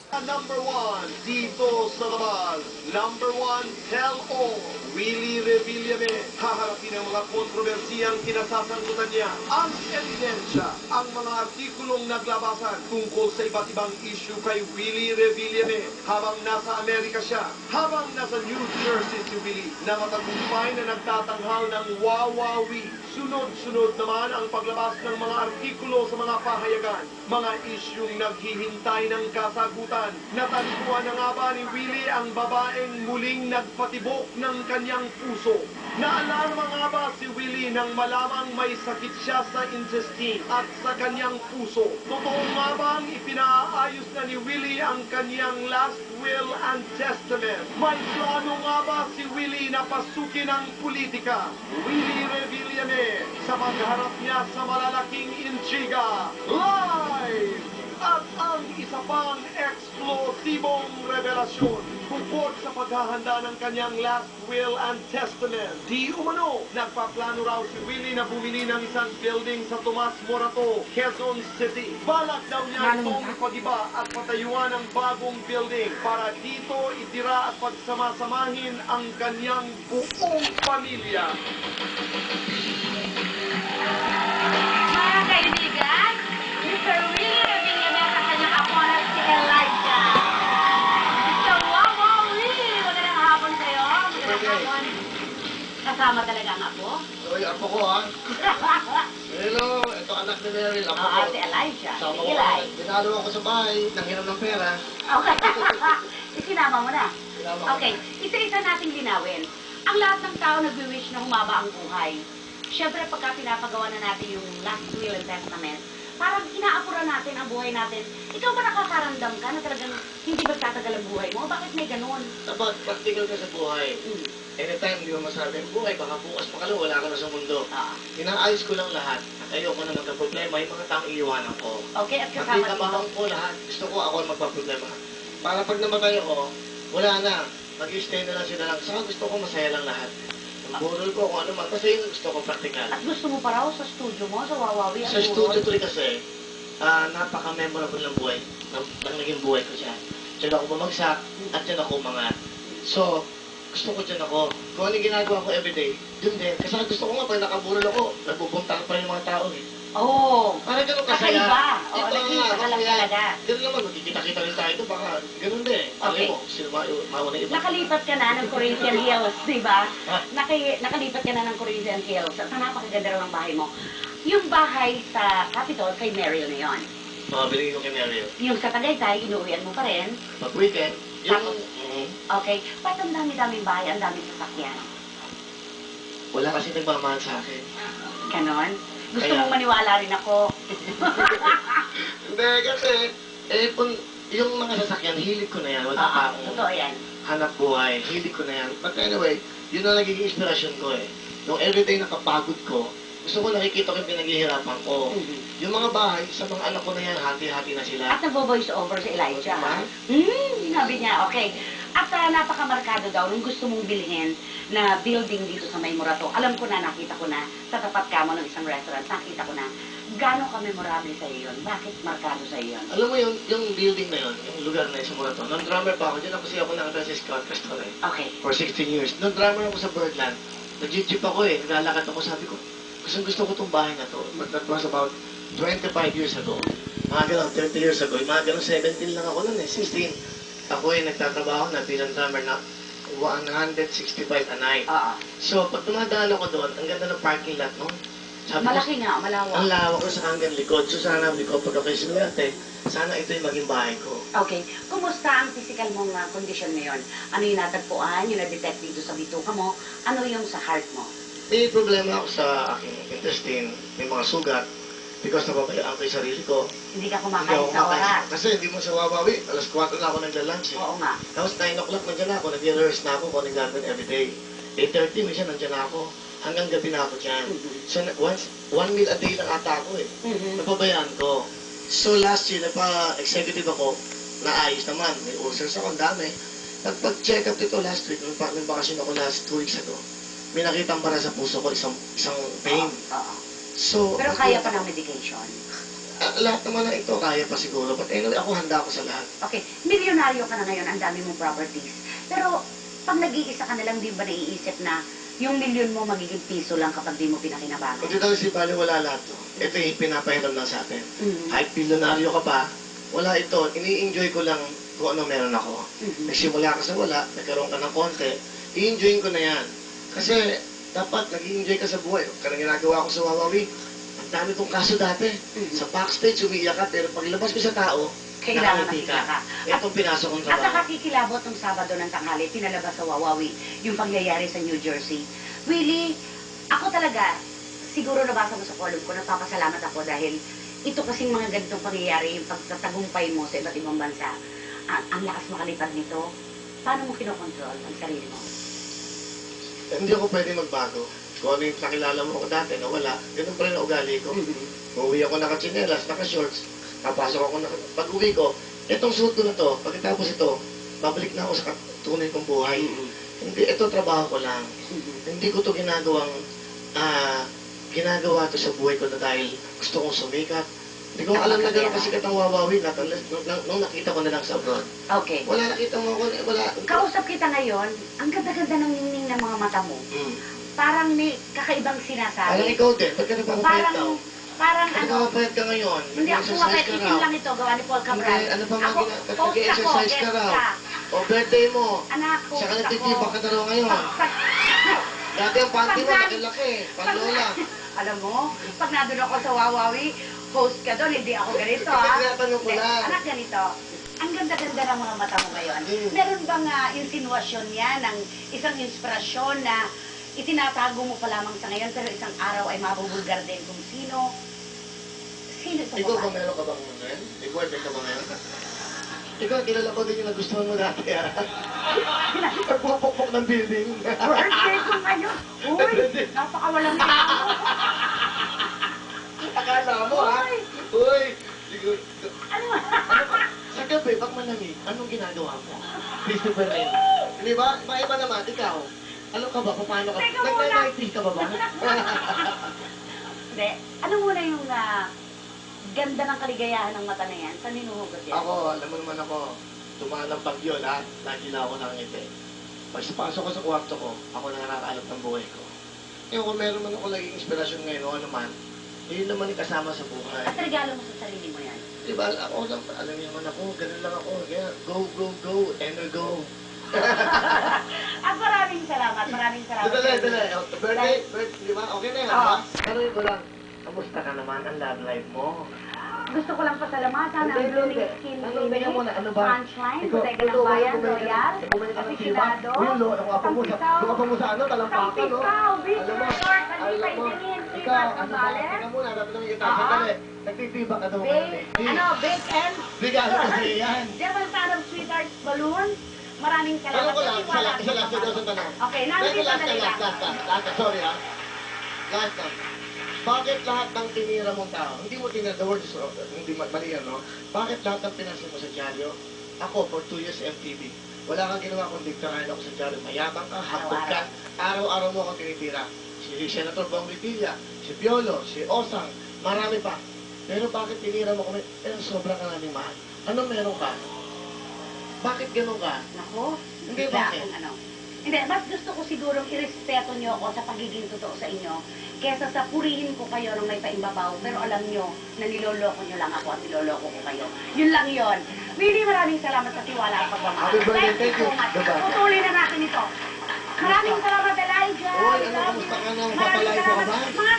Number one, dito sa labas. Number one, tell all. Willie Revillame, haharapin ang mga kontrobersiyang kinasasangkutan niya. Ang ebidensya, ang mga artikulong naglabasan tungkol sa iba't ibang issue kay Willie Revillame habang nasa Amerika siya, habang nasa New Jersey si Willie na matagumpay na nagtatanghal ng wawawi. Sunod-sunod naman ang paglabas ng mga artikulo sa mga pahayagan, mga isyung naghihintay ng kasagutan. Natagpuan na nga ba ni Willie ang babaeng muling nagpatibok ng kanyang puso? Naalarma nga ba si Willie nang malamang may sakit siya sa intestine at sa kanyang puso? Totoo nga bang ipinaayos na ni Willie ang kanyang last will and testament? May plano nga ba si Willie na pasukin ang politika? Willie Revillame sa pagharap niya sa malalaking intriga. Live! At ang isa pang eksplosibong revelasyon tungkol sa paghahanda ng kanyang last will and testament. Di umano, nagpaplano raw si Willie na bumili ng isang building sa Tomas Morato, Quezon City. Balak daw niya itong pagiba at patayuan ng bagong building para dito itira at pagsamasamahin ang kanyang buong pamilya. Mga kaibigan, Mr. Willie Revillame at kanyang apo na si Elijah. Mr. Wow, Willie! Magandang hapon sa'yo. Magandang hapon. Kasama talaga ang apo? Uy, apo ko ha. Hello, ito anak ni Meryl, apo ko. Si Elijah. Sama Si ko, Eli. dinalo ako sa bahay, nanghiram ng pera. Okay. Isinama mo na. Sinama ko Okay. Isa-isa nating linawin. Ang lahat ng tao nag-wish na humaba ang buhay. Siyempre, pagka pinapagawa na natin yung last will and testament, parang inaapura natin ang buhay natin. Ikaw ba nakakaramdam ka na talagang hindi magtatagal ang buhay mo? Bakit may ganun? Dapat practical ka sa buhay. Anytime, di mo masabi, buhay, baka bukas pa wala ka na sa mundo. Inaayos ko lang lahat. At ayoko na magka-problema, yung mga taong iiwanan ko. Okay, at kasama Magkikamahan ko lahat. Gusto ko ako ang magpa-problema. Para pag namatay ako, wala na. Mag-stay na lang sila lang. Saka gusto ko masaya lang lahat. Ang burol ko kung ano man. Kasi yun gusto ko practical. At gusto mo pa raw sa studio mo, sa Wawawi ang Sa studio tuloy kasi, napaka-memorable ng buhay. Ng naging buhay ko siya. Diyan ako bumagsak at diyan ako umangat. So, gusto ko diyan ako. Kung ano yung ginagawa ko everyday, dun din. Kasi gusto ko nga, pag nakaburol ako, nagpupunta pa rin yung mga tao eh. Oo. Parang ganun kasaya. Kakaiba. Oo, Iba nagkita nga, ka lang masaya. talaga. Ganun naman, magkikita-kita rin tayo. Baka ganun din. Okay. Alam mo, sino mauna iba. Nakalipat ka na ng Corinthian Hills, di ba? Ha? Nakalipat ka na ng Corinthian Hills. At napakaganda raw ang bahay mo. Yung bahay sa Capitol, kay Meryl na yun. Binigay ko kay Meryl. Yung sa Tagaytay, inuwian mo pa rin. Pag-weekend, yung... Tapos? Okay. Ba't ang dami-daming bahay, ang daming sasakyan? Wala kasi nagmamahal sa akin. Ganon? Gusto Kaya- mong maniwala rin ako. Hindi, kasi, yung mga sasakyan, hilig ko na yan. Wala pa akong Totoo yan. hanap buhay. Hilig ko na yan. But anyway, yun ang nagiging inspirasyon ko eh. Yung everyday nakapagod ko, gusto ko nakikita ko yung pinaghihirapan ko. Yung mga bahay, sa mga anak ko na yan, hati-hati na sila. At nagbo-voice over si Elijah. Diba? Sinabi niya, okay. At napakamarkado daw nung gusto mong bilhin na building dito sa May Morato. Alam ko na, nakita ko na, sa tapat kamo ng isang restaurant, nakita ko na, gano'ng ka-memorable sa iyo yun? Bakit markado sa iyo yun? Alam mo yung building na yun, yung lugar na yun sa Morato. Nung drummer pa ako, dyan ako kasi ako nakatala sa Scout Castle eh. Okay. For 16 years. Nung drummer ako sa Birdland, nag-jeep ako eh, naglalakad ako, sabi ko, gusto ko itong bahay na to. But that was about 25 years ago. Mga ganun, 30 years ago. Mga ganun, 17 lang ako nun eh, 16. Ako eh, nagtatrabaho na bilang drummer na 165 a night. So, pag tumadaan ako doon, ang ganda ng parking lot, no? Sabi Malaki ko, nga, malawak. ang lawak ko sa hanggang likod. So, sana likod pag ako'y sinuwerte, sana ito yung maging bahay ko. Okay. Kumusta ang physical mong condition ngayon? Ano yung natagpuan, yung na-detect dito sa bituka mo? Ano yung sa heart mo? May problema ako sa aking intestine, may mga sugat, because nababayaan ko yung sarili ko. Hindi ka Hindi kumakain ako sa kumakain. oras. Kasi hindi mo sa wawawi, alas 4 na ako nagla-lunch eh. Oo nga. Tapos 9 o'clock nandiyan ako, nag-rehearse na ako kung anong gagawin everyday. 8:30, minsan nandiyan na ako. Hanggang gabi na ako dyan. So, once, 1 meal a day lang ata ako eh. Napabayaan ko. So, last year, nagpa-executive ako, naayos naman. May ulcers ako, ang dami. Nagpag-check up dito last week, nung bakasyon ako last 2 weeks ago, may nakitang para sa puso ko, isang pain. Oo. So, Pero kaya pa ng medication. lahat naman na ito, kaya pa siguro. But anyway, ako handa ako sa lahat. Okay, milyonaryo ka na ngayon, ang dami mong properties. Pero, pag nag-iisa ka na lang, di ba naiisip na yung milyon mo magiging piso lang kapag di mo pinakinabangan? Kung dito si Bali, wala lahat to. Ito yung pinapahiram lang sa atin. Mhm. Kahit milyonaryo ka pa, wala ito. Ini-enjoy ko lang kung ano meron ako. Mhm. Nagsimula ka sa wala, nagkaroon ka ng konti, i-enjoy ko na yan. Kasi dapat nag-i-enjoy ka sa buhay. Karang ginagawa ko sa Wawawi, ang dami kong kaso dati. Mhm. Sa backstage, umiiyak ka, pero paglabas ko sa tao, Kailangan nakangiti makita ka. Itong pinasok kong At trabaho. nakakikilabot ng Sabado ng tanghali, pinalabas sa Wawawi, yung pangyayari sa New Jersey. Willie, ako talaga, siguro nabasa mo sa column ko, nagpapasalamat ako dahil ito kasing mga ganitong pangyayari, yung pagtatagumpay mo sa iba't ibang bansa, ang lakas makalipad nito. Paano mo kinokontrol ang sarili mo? Hindi ako pwede magbago. Kung ano yung nakilala mo ko dati na wala, ganun pa rin ang ugali ko. Uuwi ako naka-chinelas, naka-shorts, napasok ako pag-uwi ko, itong suit ko na to, pagkatapos ito, babalik na ako sa tunay kong buhay. Hindi, ito trabaho ko lang. Hindi ko to ginagawa to sa buhay ko na dahil gusto kong sumikat. Hindi ko alam na gano'n kasikat ang Wawawi nung nakita ko na lang sa abroad. Okay. Wala nakita mo ako, wala. Kausap kita ngayon, ang ganda-ganda ng ningning ng mga mata mo. Parang may kakaibang Alam sinasabi. ikaw din, ba't ka nagpapapayat ka? Parang Ba't ano, nagpapapayat ka ngayon? hindi ako Nag-exercise ka kumakain, raw. lang ito, gawa ni Paul Cabral. Hindi, ano pa mga Ako, ba't host nag-exercise ako, ka guest raw? ka. O birthday mo, Anak, host saka ako. nagtitibak ka na raw ngayon. Dati ang panty mo, nakilaki, panlola. Alam mo, pag nandun ako sa Wawawi, host ka doon, hindi ako ganito, ha? Tinatanong ko Hindi, lang. anak, ganito. Ang ganda-ganda ng mga mata mo ngayon. Meron bang insinuasyon yan ng isang inspirasyon na itinatago mo pa lamang sa ngayon, pero isang araw ay mabubulgar din kung sino itong Ikaw ba babae? meron ka bang ngayon? May boyfriend ka ba ngayon? Ikaw, kilala ko din yung nagustuhan mo dati, ha? Pagpupukpok ng building. Birthday ko ngayon. Uy, napakawalang ginawa mo. Akala mo, ha? Uy. Uy! Ano? Sa gabi, pag malamig, anong ginagawa mo? Christopher Ren. Di ba? Maiba naman, ikaw. Ano ka ba? Paano ka? Teka muna. Nag-nighties ka ba ba? Hindi. Ano muna yung ganda ng kaligayahan ng mata na yan? Saan hinuhugot yan? Ako, alam mo naman ako, tumaan ng bagyo, lahat, nakila ako ng ngiti. Pagpasok ko sa kwarto ko, ako na nakakaalap ng buhay ko. Eh, kung meron man ako naging inspirasyon ngayon o ano man, yun naman yung kasama sa buhay. At regalo mo sa sarili mo yan? Diba, ako lang, alam niyo naman ako, ganun lang ako. Kaya, go, go, go, go. At maraming salamat, maraming salamat. Dali. Birthday, di ba? Okay na yan, Oo. ha? Tanongin ko lang, kamusta ka naman ang love life mo? Gusto ko lang pasalamatan ang Hindi, Blooming hindi. Skin Tanongin ka muna, ano ba? Punchline, Ikaw, Bodega ng ikaw, Bayan, bumalik ka Royal, bumalik ka ng tiba. Aficionado, Uy, lo, ang wapa mo sa, Pangpisaw, luka pa mo sa ano, talampakan, no? Pangpisaw, Big Alam mo, Resort, alam Alipay mo, Dinin, ikaw, Sibat ano ba? Gonzales, Teka muna, dapat naman kita. Oo. Sandali, nagtitiba ka daw. Bake and Regalo ko sa'yo yan. Devil Sarab Sweethearts Balloon. Maraming salamat. Tanong ko lang, Kasi wala isa lang, akong sa tanong. Okay, Teka, nandito last na time, nila. last, sorry ha. Last time. Bakit lahat ng tinira mong tao, hindi mo tinira, the word is wrong, hindi mali yan, no? Bakit lahat ng pinasa mo sa dyaryo? Ako, for 2 years MTV, wala kang ginawa kundi kakain ako sa dyaryo. Mayabang ka, hapon ka, araw-araw mo akong tinitira. Si Senator Bong Revilla, si Piolo, si Osang, marami pa. Pero bakit tinira mo kami? Sobra ka naming mahal. Ano meron ka? Bakit ganun ka? Nako, Hindi, bigla bakit? akong ano. Hindi, mas gusto ko sigurong irespeto nyo ako sa pagiging totoo sa inyo kesa sa purihin ko kayo ng may paimbabaw pero alam nyo na niloloko nyo lang ako at niloloko ko kayo. Yun lang yun. Really, maraming salamat sa tiwala at pagmamahal. Happy birthday, thank you. so much. Bye-bye. Tutuloy na natin ito. Maraming salamat, Elijah. Oy, ano, kamusta ka na? Papalay ko ka ba? Mga